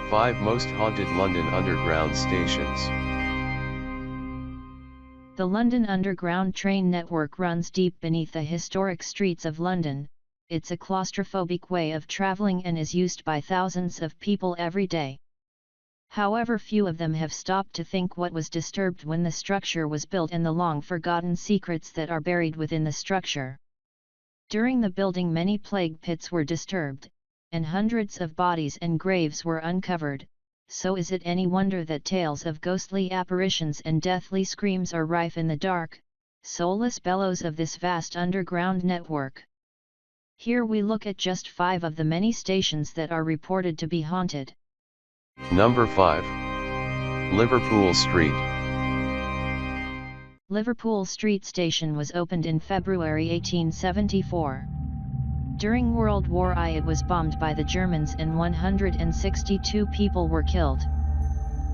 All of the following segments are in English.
5 Most Haunted London Underground Stations. The London Underground train network runs deep beneath the historic streets of London. It's a claustrophobic way of travelling and is used by thousands of people every day. However, few of them have stopped to think what was disturbed when the structure was built and the long-forgotten secrets that are buried within the structure. During the building, many plague pits were disturbed, and hundreds of bodies and graves were uncovered, so is it any wonder that tales of ghostly apparitions and deathly screams are rife in the dark, soulless bellows of this vast underground network. Here we look at just 5 of the many stations that are reported to be haunted. Number 5. Liverpool Street. Liverpool Street Station was opened in February 1874. During World War I it was bombed by the Germans and 162 people were killed.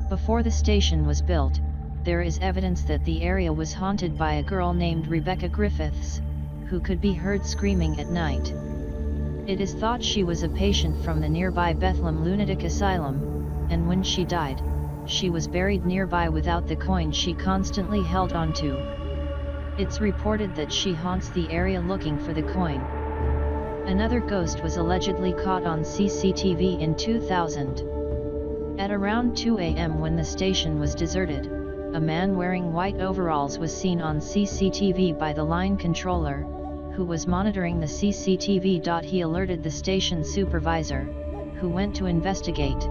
Before the station was built, there is evidence that the area was haunted by a girl named Rebecca Griffiths, who could be heard screaming at night. It is thought she was a patient from the nearby Bethlehem Lunatic Asylum, and when she died, she was buried nearby without the coin she constantly held onto. It's reported that she haunts the area looking for the coin. Another ghost was allegedly caught on CCTV in 2000. At around 2 a.m. when the station was deserted, a man wearing white overalls was seen on CCTV by the line controller, who was monitoring the CCTV. He alerted the station supervisor, who went to investigate.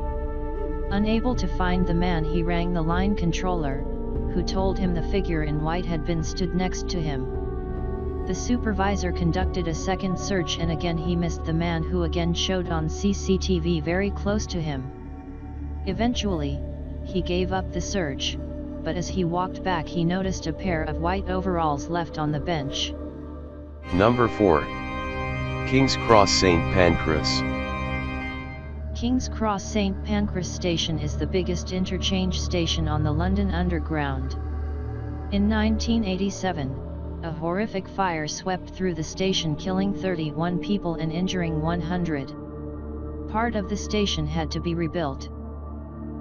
Unable to find the man, he rang the line controller, who told him the figure in white had been stood next to him. The supervisor conducted a second search and again he missed the man, who again showed on CCTV very close to him. Eventually, he gave up the search, but as he walked back he noticed a pair of white overalls left on the bench. Number 4. King's Cross St. Pancras. King's Cross St. Pancras Station is the biggest interchange station on the London Underground. In 1987, a horrific fire swept through the station, killing 31 people and injuring 100. Part of the station had to be rebuilt.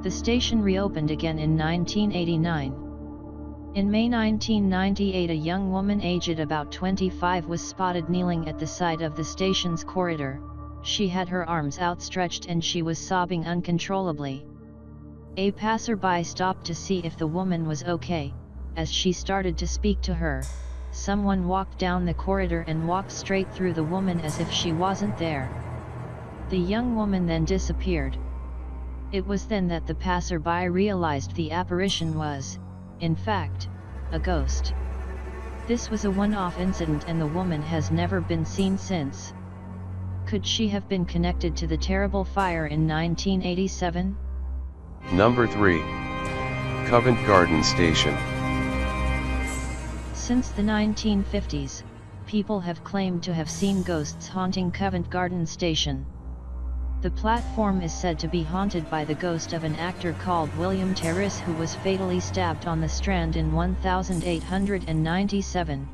The station reopened again in 1989. In May 1998, a young woman aged about 25 was spotted kneeling at the side of the station's corridor. She had her arms outstretched and she was sobbing uncontrollably. A passerby stopped to see if the woman was okay. As she started to speak to her, someone walked down the corridor and walked straight through the woman as if she wasn't there. The young woman then disappeared. It was then that the passerby realized the apparition was, in fact, a ghost. This was a one-off incident and the woman has never been seen since. Could she have been connected to the terrible fire in 1987? Number 3. Covent Garden Station. Since the 1950s, people have claimed to have seen ghosts haunting Covent Garden Station. The platform is said to be haunted by the ghost of an actor called William Terrace, who was fatally stabbed on the Strand in 1897.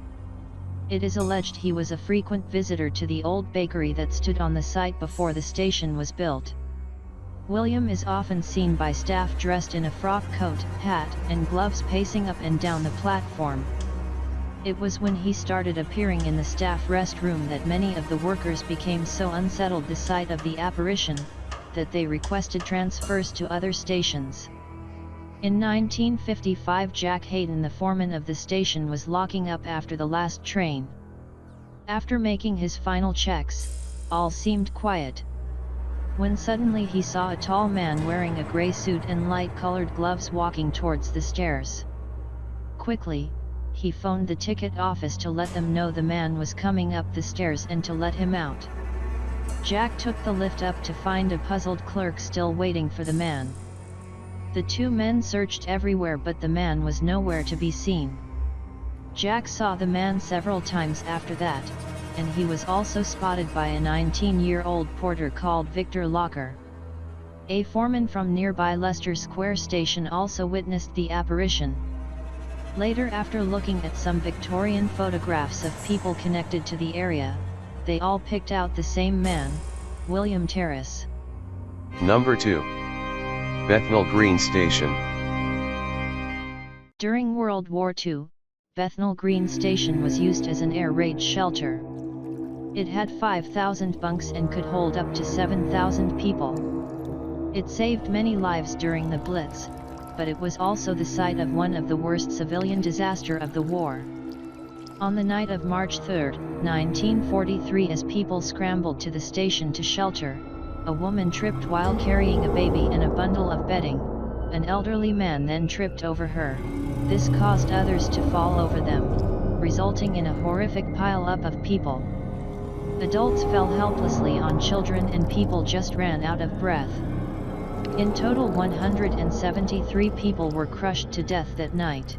It is alleged he was a frequent visitor to the old bakery that stood on the site before the station was built. William is often seen by staff dressed in a frock coat, hat, and gloves pacing up and down the platform. It was when he started appearing in the staff restroom that many of the workers became so unsettled the sight of the apparition, that they requested transfers to other stations. In 1955, Jack Hayden, the foreman of the station, was locking up after the last train. After making his final checks, all seemed quiet, when suddenly he saw a tall man wearing a grey suit and light-colored gloves walking towards the stairs. Quickly, he phoned the ticket office to let them know the man was coming up the stairs and to let him out. Jack took the lift up to find a puzzled clerk still waiting for the man. The two men searched everywhere, but the man was nowhere to be seen. Jack saw the man several times after that, and he was also spotted by a 19-year-old porter called Victor Locker. A foreman from nearby Leicester Square Station also witnessed the apparition. Later, after looking at some Victorian photographs of people connected to the area, they all picked out the same man, William Terrace. Number 2. Bethnal Green Station. During World War II, Bethnal Green Station was used as an air raid shelter. It had 5,000 bunks and could hold up to 7,000 people. It saved many lives during the Blitz, but it was also the site of one of the worst civilian disasters of the war. On the night of March 3, 1943, as people scrambled to the station to shelter, a woman tripped while carrying a baby and a bundle of bedding. An elderly man then tripped over her. This caused others to fall over them, resulting in a horrific pile-up of people. Adults fell helplessly on children and people just ran out of breath. In total 173 people were crushed to death that night.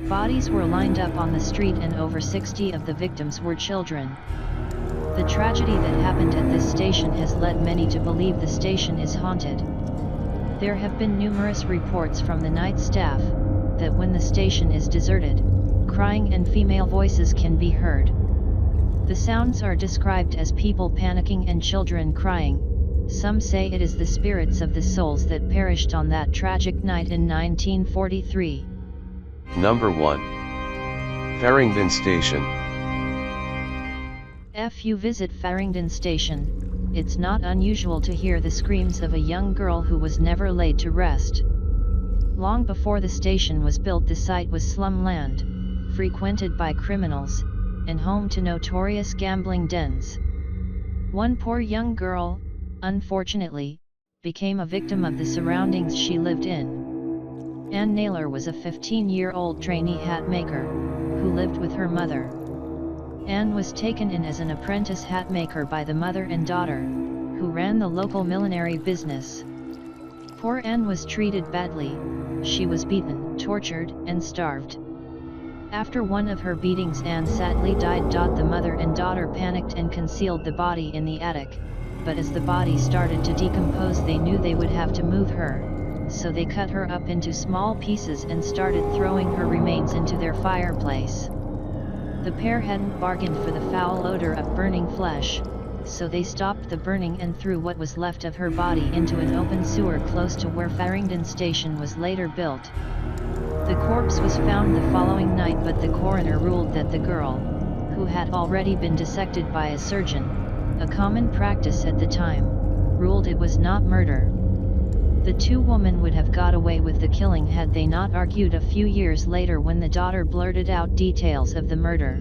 Bodies were lined up on the street and over 60 of the victims were children. The tragedy that happened at this station has led many to believe the station is haunted. There have been numerous reports from the night staff that when the station is deserted, crying and female voices can be heard. The sounds are described as people panicking and children crying. Some say it is the spirits of the souls that perished on that tragic night in 1943. Number 1. Farringdon Station. If you visit Farringdon Station, it's not unusual to hear the screams of a young girl who was never laid to rest. Long before the station was built, the site was slumland, frequented by criminals, and home to notorious gambling dens. One poor young girl, unfortunately, became a victim of the surroundings she lived in. Ann Naylor was a 15-year-old trainee hat maker, who lived with her mother. Ann was taken in as an apprentice hat maker by the mother and daughter, who ran the local millinery business. Poor Ann was treated badly. She was beaten, tortured, and starved. After one of her beatings, Ann sadly died. The mother and daughter panicked and concealed the body in the attic, but as the body started to decompose, they knew they would have to move her. So they cut her up into small pieces and started throwing her remains into their fireplace. The pair hadn't bargained for the foul odor of burning flesh, so they stopped the burning and threw what was left of her body into an open sewer close to where Farringdon Station was later built. The corpse was found the following night, but the coroner ruled that the girl, who had already been dissected by a surgeon, a common practice at the time, ruled it was not murder. The two women would have got away with the killing had they not argued a few years later when the daughter blurted out details of the murder.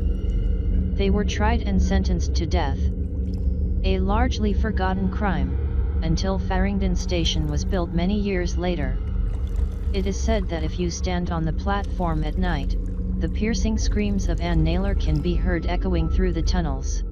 They were tried and sentenced to death. A largely forgotten crime, until Farringdon Station was built many years later. It is said that if you stand on the platform at night, the piercing screams of Ann Naylor can be heard echoing through the tunnels.